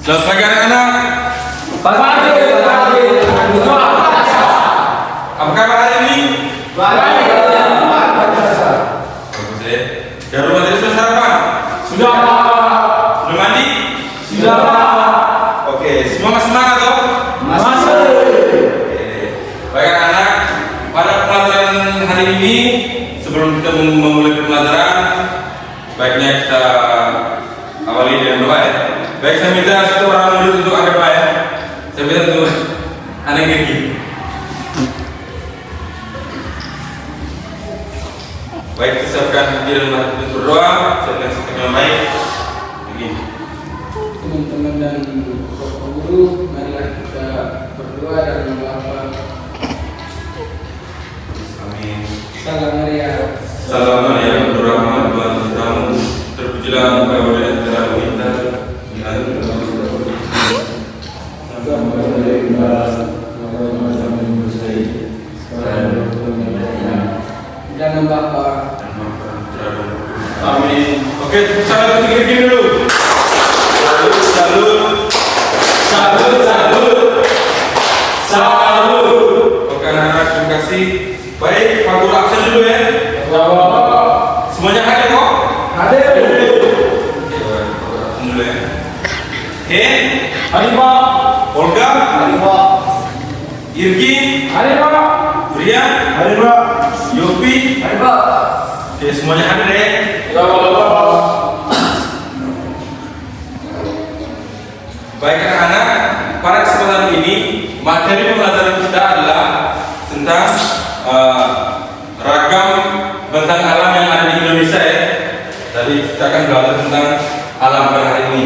Selamat pagi anak-anak. Pagi. Apa kabar hari ini? Bagus ya. Dari rumah tadi sudah sarapan? Sudah. Sudah mandi? Sudah. Oke, semua masih semangat toh? Masih. Oke. Baik anak-anak, pada pelajaran hari ini sebelum kita memulai pelajaran, baiknya kita awali dengan doa ya. Baik, saya minta satu orang murid untuk angkat doa ya. Saya minta untuk anak Gigi. Baik, kita siapkan hati dan hati untuk berdoa. Siapkan sikap yang baik. Begini. Teman-teman dan bapak guru, marilah kita berdoa dan berdoa. Amin. Salam Maria. Salam Maria, berrahmat Tuhan sertamu. Terpujilah engkau di antara wanita. Dan Bapa. Amin. Oke, salam untuk Gigi dulu. Salut. Oke anak-anak, terima kasih. Baik, Pak Guru absen dulu ya. Semuanya hadir kok? Hadir. Oke, baik, Pak Guru absen dulu ya. Hen, Hadir Pak. Olga, Hadir Pak. Irgi, Hadir Pak. Brian, Hadir Pak. Yopi. Hadir Pak. Oke, semuanya hadir ya. Baik anak-anak, pada kesempatan ini materi pembelajaran kita adalah tentang ragam bentang alam yang ada di Indonesia ya. Jadi kita akan belajar tentang alam pada hari ini.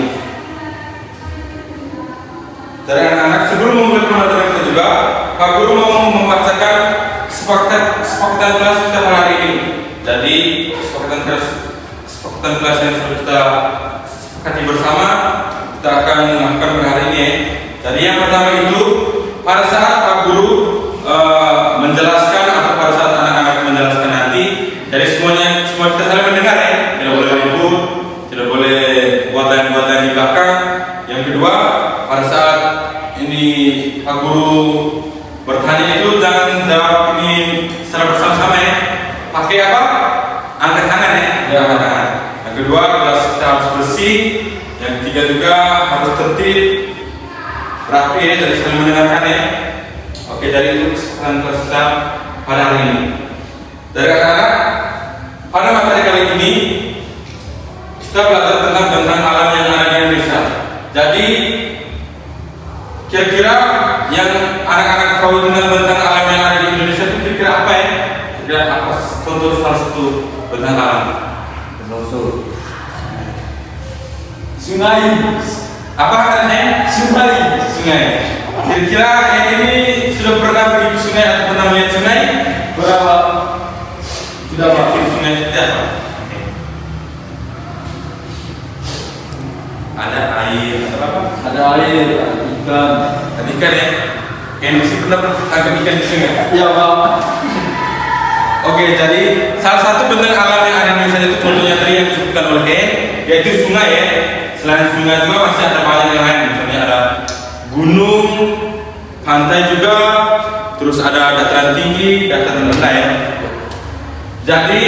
Dari anak-anak, sebelum memulai pembelajaran kita juga, Pak Guru mau membacakan kesepakatan kelas kita pada hari ini. Jadi kesepakatan kelas yang sudah kita sepakati bersama, kita akan melakukan pada hari ini. Jadi yang pertama itu pada saat Pak Guru menjelaskan atau pada saat anak-anak menjelaskan nanti, jadi semua kita saling mendengar ya, tidak boleh ribut, tidak boleh buatan-buatan di belakang. Yang kedua, pada saat ini Pak Guru bertanya itu jangan jawab ini secara bersama-sama ya. Pakai apa? Angkat tangan ya, angkat tangan. Yang kedua, kelas kita harus bersih. Yang ketiga juga harus tertib, rapi ya, jadi saling mendengarkan ya. Oke, dari itu kesempatan kelas kita pada hari ini. Dari anak-anak, pada materi kali ini kita belajar tentang alam yang ada di Indonesia. Jadi kira-kira yang anak-anak tahu tentang bentang alam yang ada di Indonesia itu kira-kira apa ya? Kira-kira apa? Contoh salah satu bentang alam. Sungai. Apa katanya? Sungai. Sungai. Kira-kira yang ini sudah pernah pergi ke sungai atau pernah melihat sungai? Berapa? Sudah Pak. Sungai seperti apa? Ada air atau apa? Ada air, ada ikan. Ada ikan ya? Yang masih pernah tangkap ikan di sungai? Iya Pak. Oke, jadi salah satu bentang alam yang ada di Indonesia itu contohnya tadi yang disebutkan oleh Hen, yaitu sungai ya. Selain sungai juga masih ada banyak yang lain, misalnya ada gunung, pantai juga, terus ada dataran tinggi, dataran rendah ya. Jadi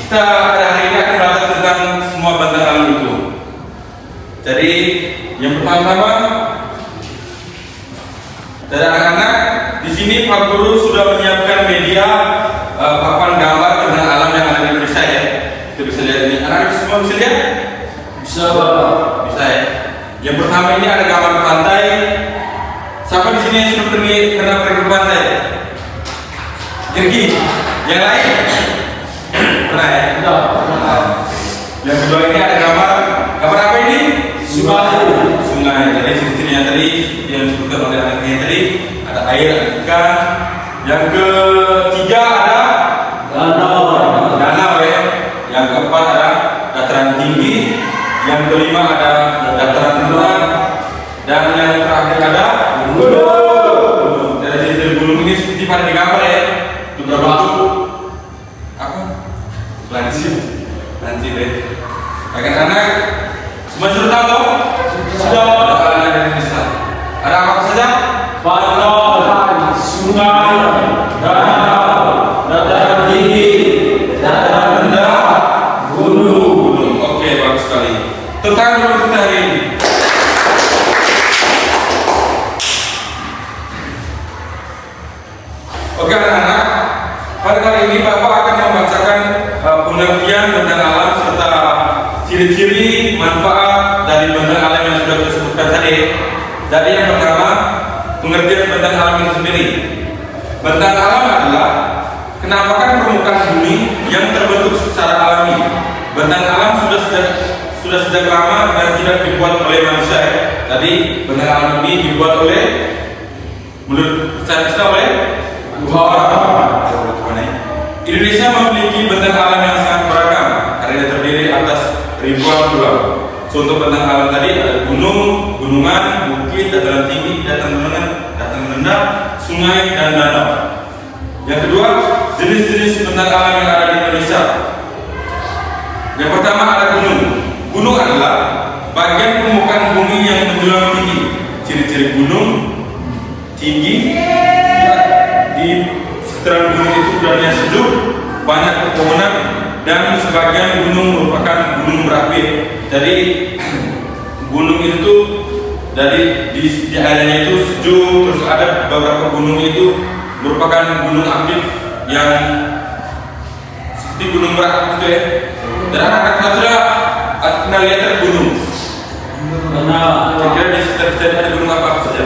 kita pada hari ini akan belajar tentang semua bentang alam itu. Jadi yang pertama, dari anak-anak di sini Pak Guru sudah menyiapkan media papan gambar tentang alam yang ada di Indonesia ya. Kita bisa lihat ini. Anak-anak semua bisa lihat? Bisa Pak. Bisa ya. Yang pertama ini ada gambar pantai. Siapa di sini yang sudah pernah pergi ke pantai? Irgi. Yang lain? Pernah ya? Sudah. Yang kedua ini ada gambar apa ini? Sungai. Sungai. Jadi ciri-cirinya tadi yang disebutkan oleh anaknya tadi ada air, ada ikan. Yang ketiga ada danau ya. Yang keempat ada dataran tinggi. Yang kelima ada dataran rendah. Dan yang terakhir ada gunung. Dari ciri-ciri gunung ini seperti pada di gambar ya. Berbentuk apa? Lansip deh. Anak-anak semua sudah tahu toh? Sudah. D. Jadi yang pertama, pengertian bentang alam itu sendiri. Bentang alam adalah kenampakan permukaan bumi yang terbentuk secara alami. Bentang alam sudah sejak lama dan tidak dibuat oleh manusia. Jadi bentang alam ini dibuat oleh, menurut secara kita, oleh Tuhan. Indonesia memiliki bentang alam yang sangat beragam karena terdiri atas ribuan pulau. Contoh bentang alam tadi ada gunung, gunungan, bukit, dataran tinggi, dataran rendah, sungai, dan danau. Yang kedua, jenis-jenis bentang alam yang ada di Indonesia. Yang pertama ada gunung. Gunung adalah bagian permukaan bumi yang menjulang tinggi. Ciri-ciri gunung tinggi, di sekitaran gunung itu udaranya sejuk, banyak pepohonan, dan sebagian gunung merupakan gunung berapi. Jadi gunung itu dari di airnya itu sejuk, terus ada beberapa gunung itu merupakan gunung aktif yang seperti gunung berapi gitu ya. Dan anak-anak sudah pernah lihat gunung. Kira-kira di sekitar kita ada gunung apa saja?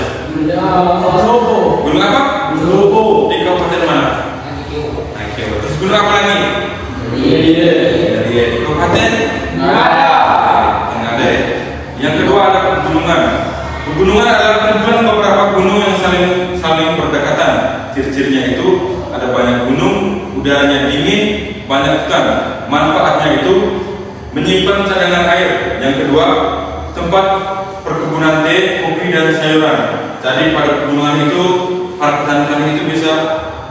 Gunung apa? Di kabupaten mana? Terus gunung apa lagi? Di kabupaten Ngada. Yang kedua ada pegunungan. Pegunungan adalah kumpulan beberapa gunung yang saling berdekatan. Ciri-cirinya itu ada banyak gunung, udaranya dingin, banyak hutan. Manfaatnya itu menyimpan cadangan air. Yang kedua, tempat perkebunan teh, kopi, dan sayuran. Jadi pada pegunungan itu para petani itu bisa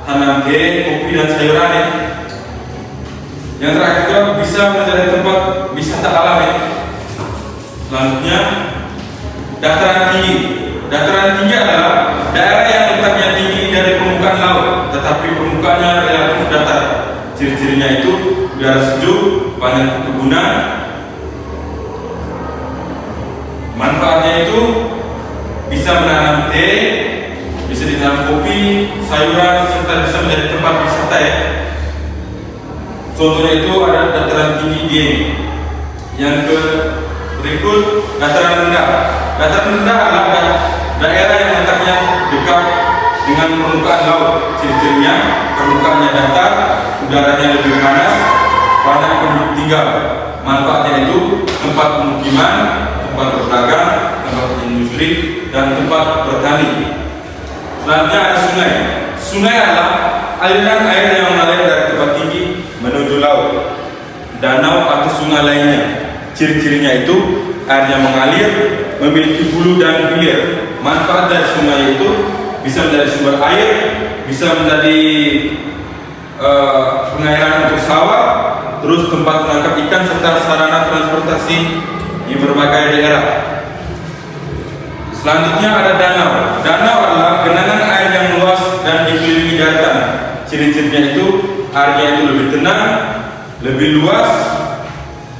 tanam teh, kopi, dan sayuran ya. Yang terakhir juga bisa menjadi tempat wisata alam ya. Selanjutnya, dataran tinggi. Dataran tinggi adalah daerah yang letaknya tinggi dari permukaan laut, tetapi permukaannya relatif datar. Ciri-cirinya itu udara sejuk, banyak perkebunan. Manfaatnya itu bisa menanam teh, bisa ditanam kopi, sayuran, serta bisa menjadi tempat wisata ya. Contohnya itu ada dataran tinggi Dieng. Yang berikut dataran rendah. Dataran rendah adalah daerah yang letaknya dekat dengan permukaan laut. Ciri-cirinya permukaannya datar, udaranya lebih panas, banyak penduduk tinggal. Manfaatnya itu tempat pemukiman, tempat berdagang, tempat industri, dan tempat bertani. Selanjutnya ada sungai. Sungai adalah aliran air yang mengalir dari tempat tinggi menuju laut. Danau atau sungai lainnya. Ciri-cirinya itu airnya mengalir, memiliki hulu dan hilir. Manfaat dari sungai itu bisa menjadi sumber air, bisa menjadi pengairan untuk sawah, terus tempat menangkap ikan serta sarana transportasi di berbagai daerah. Selanjutnya ada danau. Danau adalah genangan air yang luas dan dikelilingi daratan. Ciri-cirinya itu airnya itu lebih tenang, lebih luas.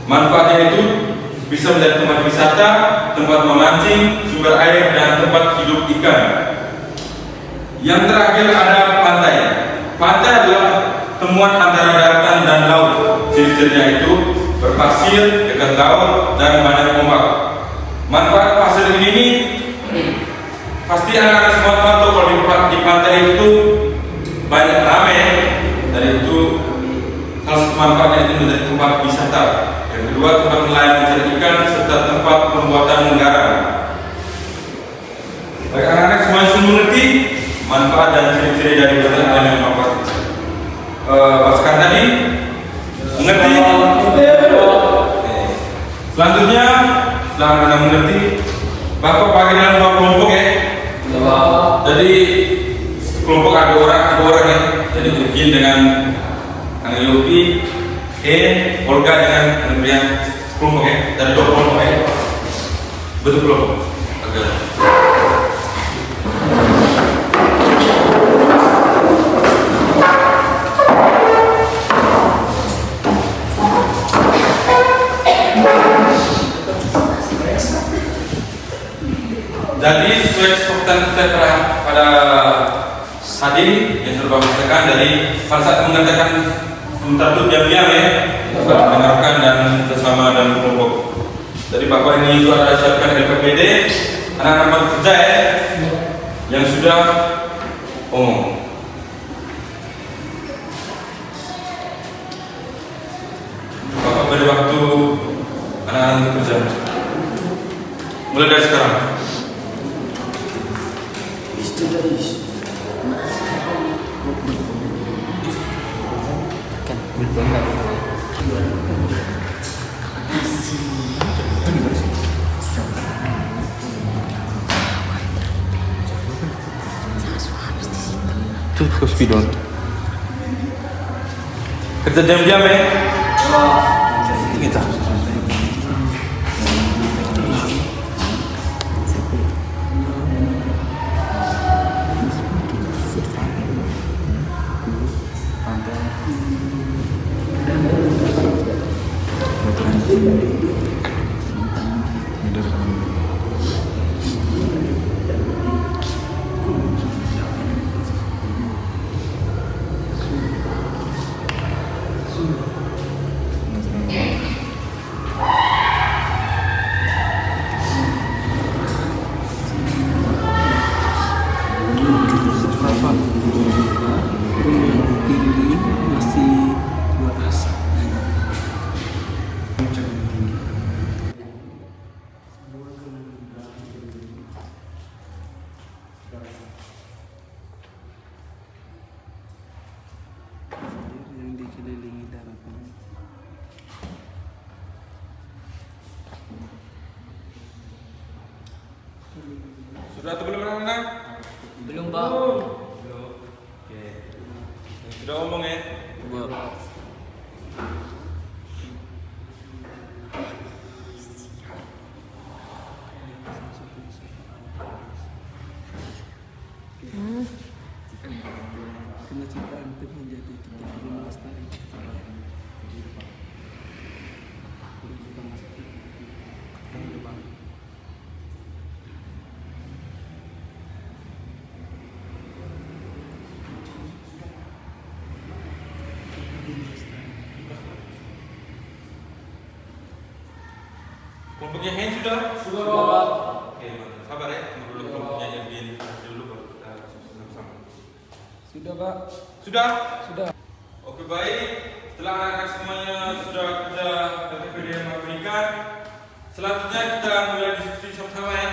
Manfaatnya itu bisa menjadi tempat wisata, tempat memancing, sumber air, dan tempat hidup ikan. Yang terakhir ada pantai. Pantai adalah temuan antara daratan dan laut. Ciri-cirinya itu berpasir, dekat laut, dan banyak ombak. Manfaat pasir ini pasti anak-anak semua tahu kalau di pantai itu banyak ramai. Dari itu salah satu manfaatnya itu menjadi tempat wisata. Yang kedua, tempat nelayan mencari ikan serta tempat pembuatan garam. Bagi anak-anak semua yang mengerti manfaat dan ciri-ciri dari bentang alam yang Bapak pasukan tadi, mengerti? Selanjutnya, setelah Anda mengerti, Bapak bagi dalam dua kelompok ya. Jadi kelompok ada tiga orang ya. Jadi Ujin dengan Angga Yopi, Olga dengan Andrian, kelompok ya. Dari dua kelompok ya. Betul kelompok. Agar. Jadi sesuai kesepakatan kita pada tadi yang sudah Bapak katakan, dari pada saat mengatakan sebentar itu diam-diam ya, mendengarkan dan bersama dan kelompok. Jadi Bapak ini sudah siapkan LPPD, anak-anak kerja ya, yang sudah umum. Bapak beri waktu anak-anak untuk kerja. Mulai dari sekarang. Cukup spidol. Kerja diam-diam ya. Kita. Tinggi masih buat asap. Yang dikelilingi daratan. Sudah atau belum anak-anak? Belum, Pak. Belum. Oke. Sudah ngomong ya? Kemacetan itu menjadi kita perlu melestarikan. Kelompoknya Hen sudah? Sudah, Pak. Oke, mantap. Sabar ya, tunggu dulu kelompoknya Irvin dulu baru kita bersama-sama. Sudah, Pak. Sudah? Sudah. Oke, baik. Setelah anak-anak semuanya sudah kerja dan yang memberikan, selanjutnya kita mulai diskusi sama-sama ya.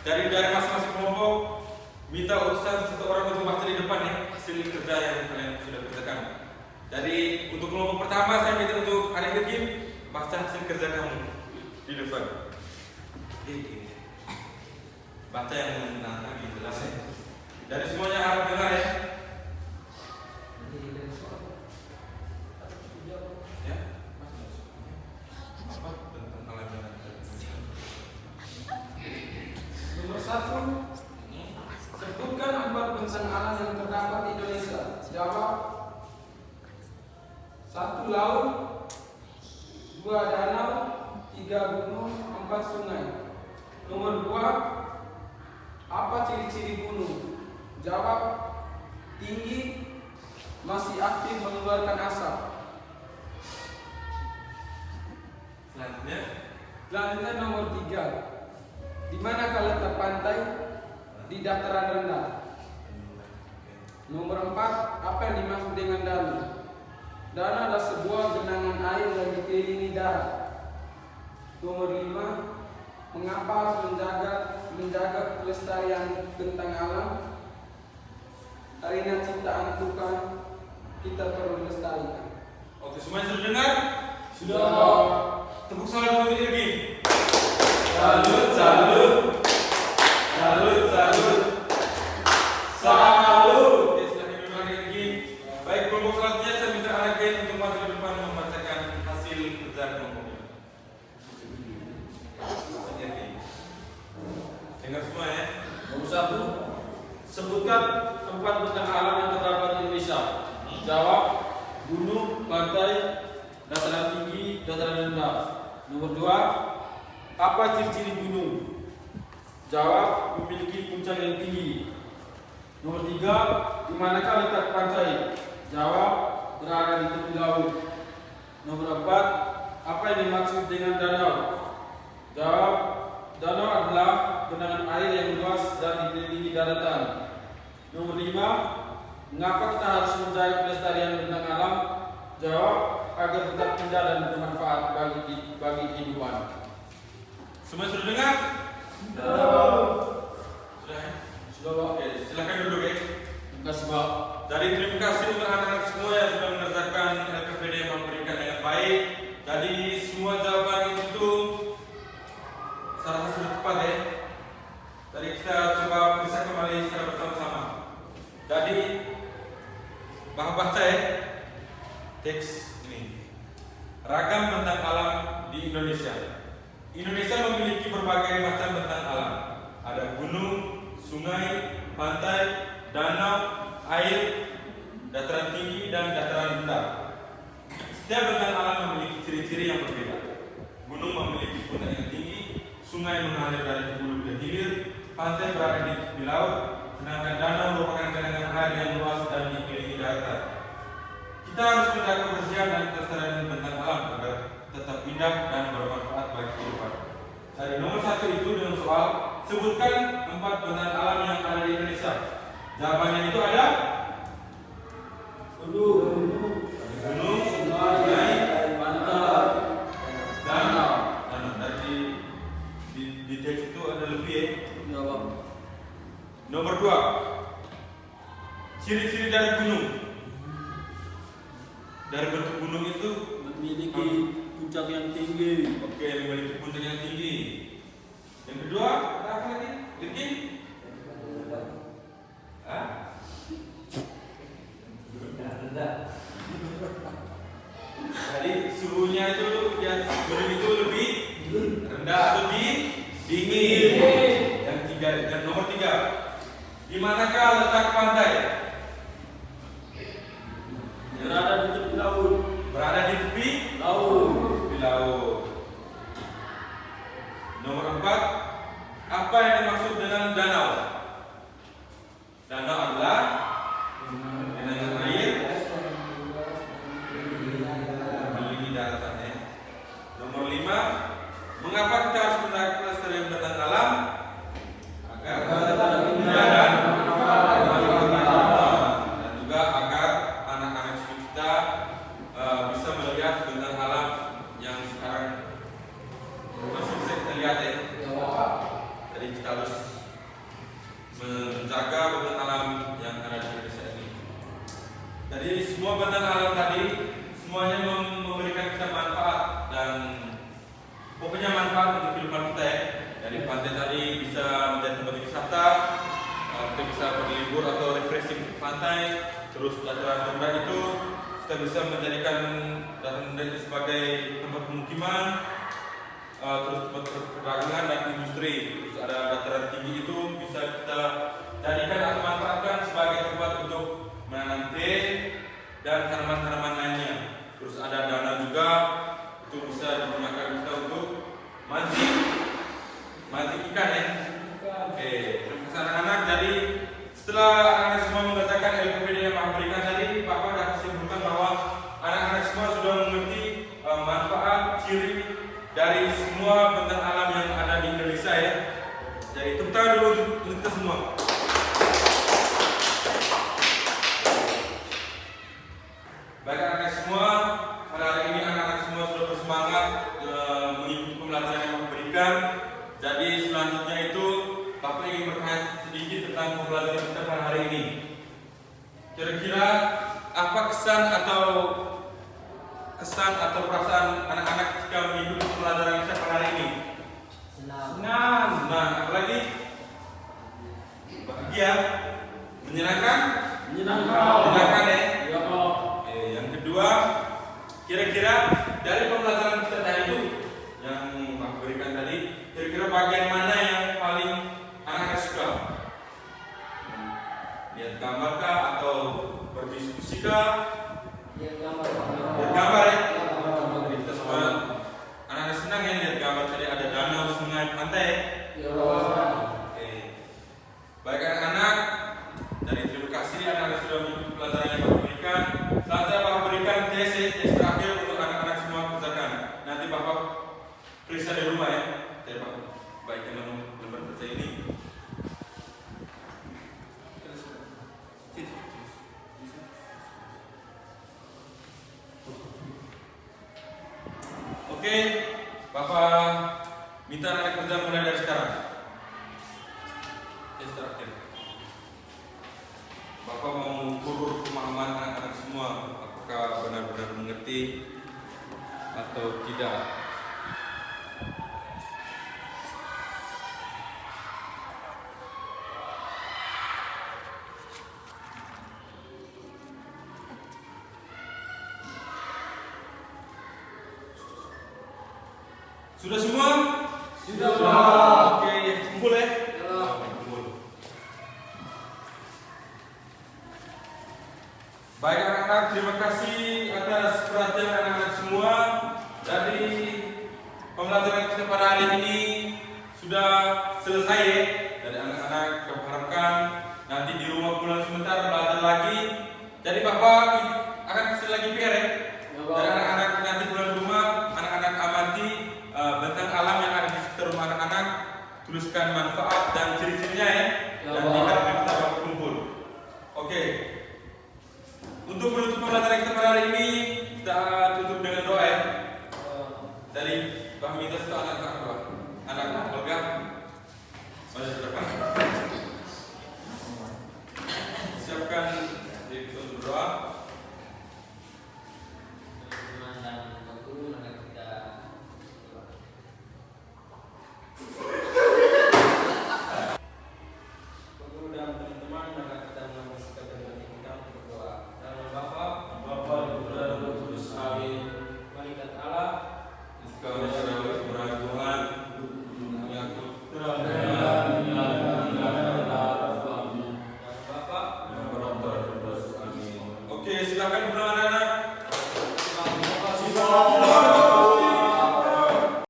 Dari masing-masing kelompok, minta urusan satu orang untuk baca di depan ya hasil kerja yang kalian sudah kerjakan. Jadi untuk kelompok pertama saya minta untuk adik Irgim baca hasil kerja kamu di depan. Ini. Baca yang menang lagi jelas ya. Dari semuanya harap dengar ya. Ya, apa tentang alam. Nomor 1, sebutkan 4 bencana alam yang terdapat di Indonesia. Jawab. 1 laut, 2 danau, 3 gunung, 4 sungai. Nomor 2, apa ciri-ciri gunung? Jawab. Tinggi, masih aktif mengeluarkan asap. Selanjutnya nomor 3, di manakah letak pantai? Di dataran rendah. Nomor 4, apa yang dimaksud dengan danau? Danau adalah sebuah genangan air yang dikelilingi darat. Nomor 5, mengapa harus menjaga kelestarian bentang alam? Karena ciptaan Tuhan, kita perlu melestarikan. Oke, semuanya sudah dengar? Sudah. Tepuk tangan untuk Irgim. Salut, salut. Salut, salut. Salut. Oke, silahkan dulu adik Irgim. Baik, kelompok selanjutnya saya minta anak Irgim untuk maju ke depan membacakan hasil kerja kelompoknya. Irgim. Dengar semua ya. Nomor 1, sebutkan 4 bentang alam yang terdapat di Indonesia. Jawab. Gunung, pantai, dataran tinggi, dataran rendah. Nomor 2, apa ciri-ciri gunung? Jawab. Memiliki puncak yang tinggi. Nomor 3, di manakah letak pantai? Jawab. Berada di tepi laut. Nomor 4, apa yang dimaksud dengan danau? Jawab. Danau adalah genangan air yang luas dan dikelilingi daratan. Nomor 5, mengapa kita harus menjaga kelestarian bentang alam? Jawab, agar tetap indah dan bermanfaat bagi kehidupan. Semua sudah dengar? Sudah. Sudah ya? Sudah, Pak. Oke, silakan duduk ya. Terima kasih, Pak. Jadi terima kasih untuk anak-anak semua yang sudah mengerjakan LKPD yang memberikan dengan baik. Jadi semua jawaban itu salah satu tepat ya. Jadi kita coba bisa kembali secara bersama-sama. Jadi baca ya teks ini. Ragam bentang alam di Indonesia. Indonesia memiliki berbagai macam bentang alam. Ada gunung, sungai, pantai, danau, air, dataran tinggi dan dataran rendah. Setiap bentang alam memiliki ciri-ciri yang berbeda. Gunung memiliki puncak yang tinggi, sungai mengalir dari hulu ke hilir, pantai berada di tepi laut, sedangkan danau merupakan genangan air yang luas dan dikelilingi daratan. Kita harus menjaga kebersihan dan kelestarian bentang alam agar tetap indah dan bermanfaat bagi kehidupan. Dari nomor 1 itu dengan soal sebutkan 4 bentang alam yang ada di Indonesia. Jawabannya itu ada gunung, sungai, pantai, danau. Dari di teks itu ada lebih ya. Jawab. Nomor 2, ciri-ciri dari gunung. Dari bentuk gunung itu Memiliki puncak yang tinggi. oke, memiliki puncak yang tinggi. Yang kedua, ada apa lagi? Tinggi? Hah? Jadi suhunya itu ya gunung itu lebih rendah atau dingin. Yang tiga, yang nomor 3, di manakah letak pantai? Berada di tepi laut. Berada di tepi Laut. di laut. Nomor 4, apa yang dimaksud dengan danau? Danau adalah genangan air mengelilingi daratan ya. Nomor 5, mengapa kita harus menjaga kelestarian bentang alam? Agar indah dan bermanfaat dan juga agar anak-anak kita bisa melihat bentang alam yang sekarang masih bisa kita lihat ya. Jadi kita harus menjaga bentang alam yang ada di Indonesia ini. Jadi semua bentang alam tadi semuanya memberikan kita manfaat dan pokoknya manfaat untuk kehidupan kita ya. Dari pantai tadi bisa menjadi tempat wisata, kita bisa berlibur atau refreshing di pantai. Terus dataran rendah itu kita bisa menjadikan dataran rendah itu sebagai tempat pemukiman, terus tempat perdagangan dan industri. Terus ada dataran tinggi itu bisa kita jadikan atau manfaatkan sebagai tempat untuk menanam teh dan tanaman-tanaman lainnya. Terus ada danau juga, itu bisa digunakan kita untuk mancing ikan ya. Oke, terima kasih anak-anak. Jadi setelah anak-anak semua mengerjakan LKPD yang Pak berikan tadi, Bapak sudah simpulkan bahwa anak-anak semua sudah mengerti manfaat, ciri dari semua bentang alam yang ada di Indonesia ya. Jadi tepuk tangan dulu untuk kita semua. Baik anak-anak semua, pada hari ini anak-anak semua sudah bersemangat mengikuti pembelajaran yang Bapak berikan. Jadi selanjutnya itu Bapak ingin bertanya sedikit tentang pembelajaran kita pada hari ini. Kira-kira apa kesan atau perasaan anak-anak ketika mengikuti pembelajaran kita pada hari ini? Senang. Apalagi? Bahagia. Menyenangkan? Menyenangkan ya. Ya, Pak. Yang kedua, kira-kira dari pembelajaran kita tadi itu yang Bapak berikan tadi, kira-kira bagian mana yang paling anak-anak suka? Lihat gambar kah atau berdiskusi kah? Lihat gambar ya. Jadi kita semua anak-anak senang ya lihat gambar tadi, ada danau, sungai, pantai. Oke. Baik anak-anak, dari terima kasih anak-anak sudah mengikuti pelajaran yang Bapak berikan. Selanjutnya Bapak berikan tes terakhir untuk anak-anak semua kerjakan. Nanti Bapak periksa di rumah ya. Baik teman-teman ini. tes terakhir. Bapak mau mengukur pemahaman anak-anak semua, apakah benar-benar mengerti atau tidak. Sudah semua? Sudah, Pak. Oke, kumpul ya. Ya. Kumpul. Baik anak-anak, terima kasih atas perhatian anak-anak semua. Dari pembelajaran kita pada hari ini sudah selesai ya. Dari anak-anak kami harapkan nanti di rumah pulang sebentar belajar lagi. Jadi Bapak